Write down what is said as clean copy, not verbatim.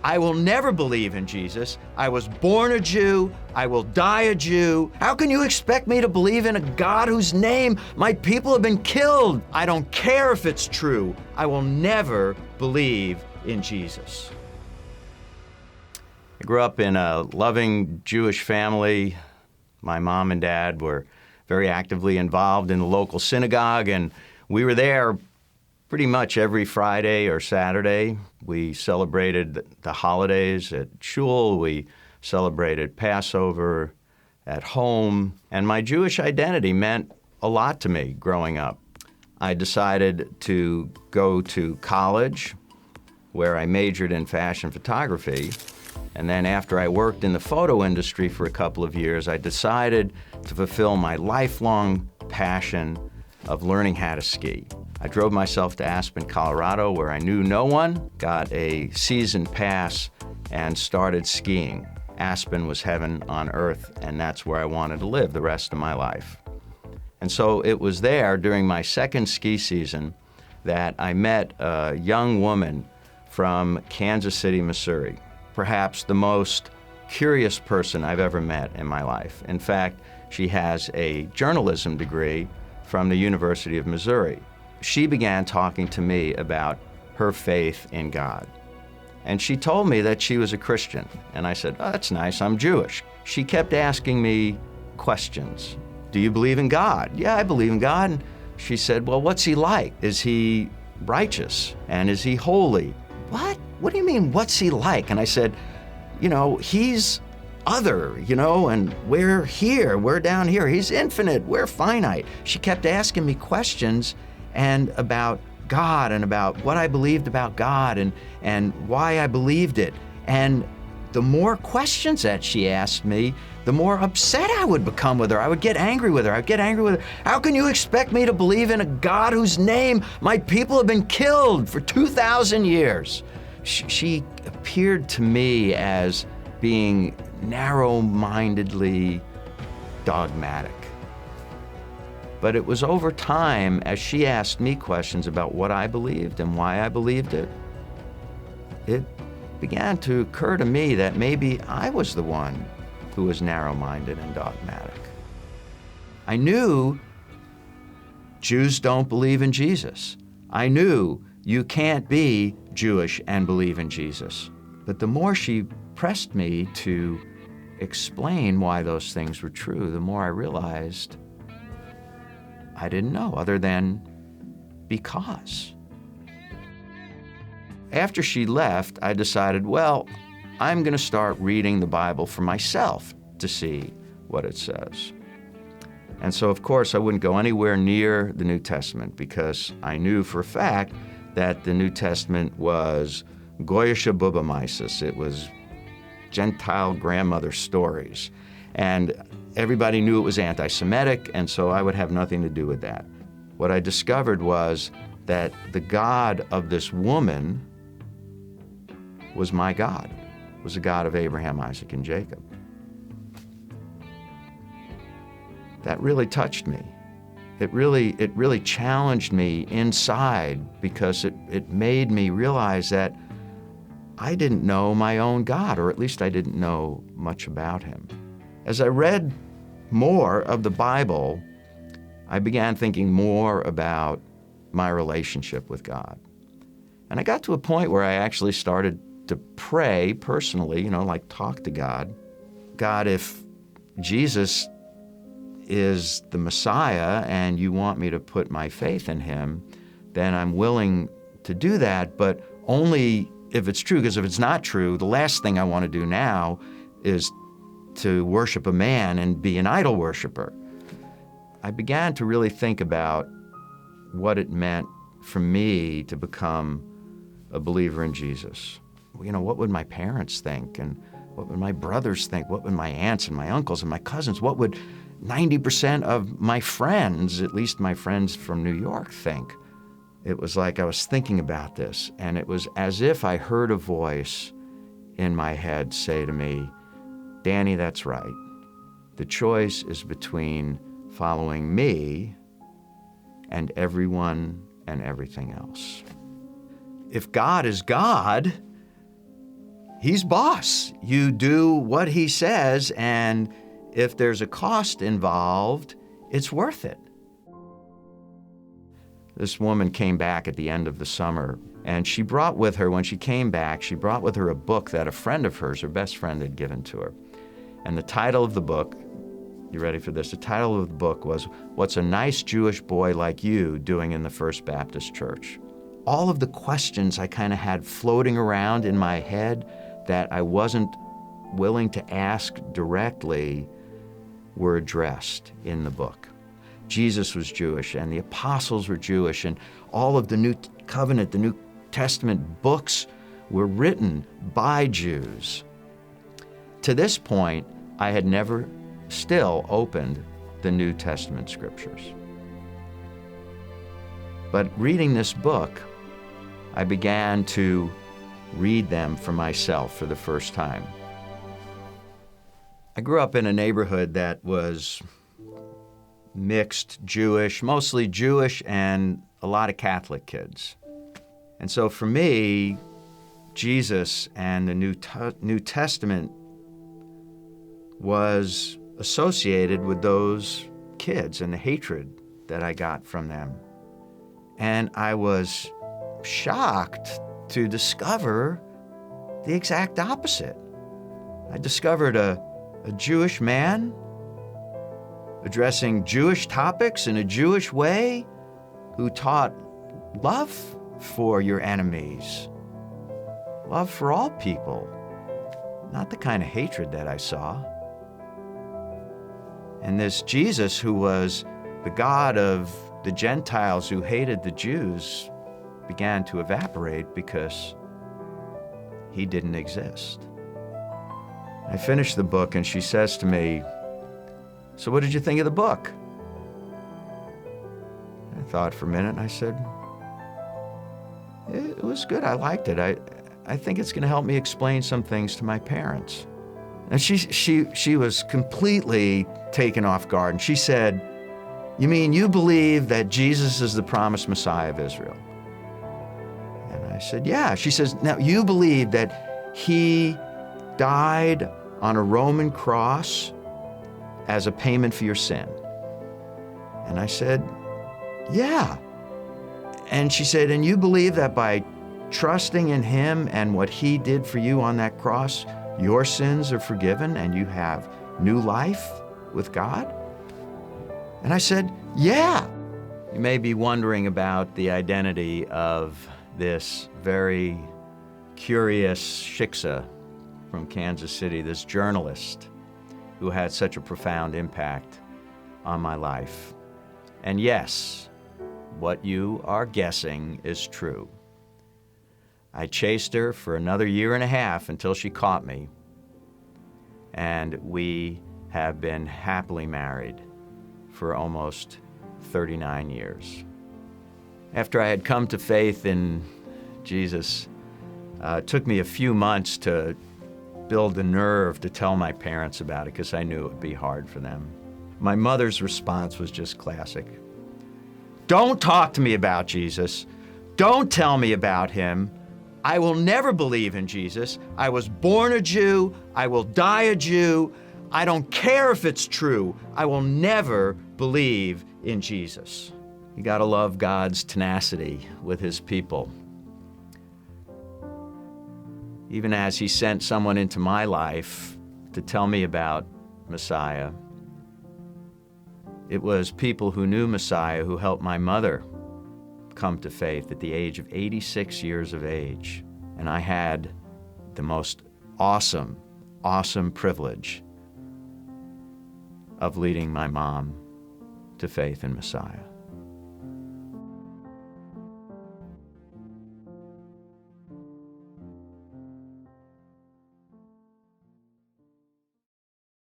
I will never believe in Jesus. I was born a Jew. I will die a Jew. How can you expect me to believe in a God whose name my people have been killed? I don't care if it's true. I will never believe in Jesus. I grew up in a loving Jewish family. My mom and dad were very actively involved in the local synagogue, and we were there pretty much every Friday or Saturday. We celebrated the holidays at shul. We celebrated Passover at home. And my Jewish identity meant a lot to me growing up. I decided to go to college, where I majored in fashion photography. And then after I worked in the photo industry for a couple of years, I decided to fulfill my lifelong passion of learning how to ski. I drove myself to Aspen, Colorado, where I knew no one, got a season pass, and started skiing. Aspen was heaven on earth, and that's where I wanted to live the rest of my life. And so it was there during my second ski season that I met a young woman from Kansas City, Missouri, perhaps the most curious person I've ever met in my life. In fact, she has a journalism degree from the University of Missouri. She began talking to me about her faith in God. And she told me that she was a Christian. And I said, "Oh, that's nice, I'm Jewish." She kept asking me questions. "Do you believe in God?" "Yeah, I believe in God." And she said, "Well, what's he like? Is he righteous? And is he holy?" "What? What do you mean, what's he like?" And I said, he's other, and we're here, we're down here. He's infinite, we're finite. She kept asking me questions and about God and about what I believed about God and why I believed it. And the more questions that she asked me, the more upset I would become with her. I would get angry with her. "How can you expect me to believe in a God whose name my people have been killed for 2,000 years? She appeared to me as being narrow-mindedly dogmatic. But it was over time, as she asked me questions about what I believed and why I believed it, it began to occur to me that maybe I was the one who was narrow-minded and dogmatic. I knew Jews don't believe in Jesus. I knew you can't be Jewish and believe in Jesus. But the more she pressed me to explain why those things were true, the more I realized I didn't know, other than because. After she left, I decided, well, I'm going to start reading the Bible for myself to see what it says. And so, of course, I wouldn't go anywhere near the New Testament because I knew for a fact that the New Testament was Goyisha Bubamaisis. It was Gentile grandmother stories. And everybody knew it was anti-Semitic, and so I would have nothing to do with that. What I discovered was that the God of this woman was my God, was the God of Abraham, Isaac, and Jacob. That really touched me. It really challenged me inside because it made me realize that I didn't know my own God, or at least I didn't know much about him. As I read more of the Bible, I began thinking more about my relationship with God. And I got to a point where I actually started to pray personally, like talk to God. God, if Jesus is the Messiah and you want me to put my faith in him, then I'm willing to do that, but only if it's true, because if it's not true, the last thing I want to do now is to worship a man and be an idol worshiper. I began to really think about what it meant for me to become a believer in Jesus. What would my parents think? And what would my brothers think? What would my aunts and my uncles and my cousins, what would 90% of my friends, at least my friends from New York, think? It was like I was thinking about this, and it was as if I heard a voice in my head say to me, "Danny, that's right. The choice is between following me and everyone and everything else." If God is God, he's boss. You do what he says, and if there's a cost involved, it's worth it. This woman came back at the end of the summer, and she brought with her, when she came back, she brought with her a book that a friend of hers, her best friend, had given to her. And the title of the book, you ready for this? The title of the book was, "What's a Nice Jewish Boy Like You Doing in the First Baptist Church?" All of the questions I kind of had floating around in my head that I wasn't willing to ask directly were addressed in the book. Jesus was Jewish, and the apostles were Jewish, and all of the New Covenant, the New Testament books were written by Jews. To this point, I had never still opened the New Testament scriptures. But reading this book, I began to read them for myself for the first time. I grew up in a neighborhood that was mixed Jewish, mostly Jewish, and a lot of Catholic kids. And so for me, Jesus and the New Testament was associated with those kids and the hatred that I got from them. And I was shocked to discover the exact opposite. I discovered a Jewish man addressing Jewish topics in a Jewish way, who taught love for your enemies, love for all people, not the kind of hatred that I saw. And this Jesus, who was the God of the Gentiles who hated the Jews, began to evaporate because he didn't exist. I finished the book, and she says to me, "So what did you think of the book?" I thought for a minute, and I said, "It was good. I liked it. I think it's going to help me explain some things to my parents." And she was completely taken off guard, and she said, "You mean you believe that Jesus is the promised Messiah of Israel?" And I said, "Yeah." She says, "Now you believe that he died on a Roman cross as a payment for your sin?" And I said, "Yeah." And she said, "And you believe that by trusting in him and what he did for you on that cross, your sins are forgiven and you have new life with God?" And I said, "Yeah." You may be wondering about the identity of this very curious shiksa from Kansas City, this journalist who had such a profound impact on my life. And yes, what you are guessing is true. I chased her for another 1.5 years until she caught me, and we have been happily married for almost 39 years. After I had come to faith in Jesus, it took me a few months to build the nerve to tell my parents about it, because I knew it would be hard for them. My mother's response was just classic. "Don't talk to me about Jesus. Don't tell me about him. I will never believe in Jesus. I was born a Jew. I will die a Jew. I don't care if it's true. I will never believe in Jesus." You gotta love God's tenacity with his people. Even as he sent someone into my life to tell me about Messiah, it was people who knew Messiah who helped my mother come to faith at the age of 86 years of age. And I had the most awesome privilege of leading my mom to faith in Messiah.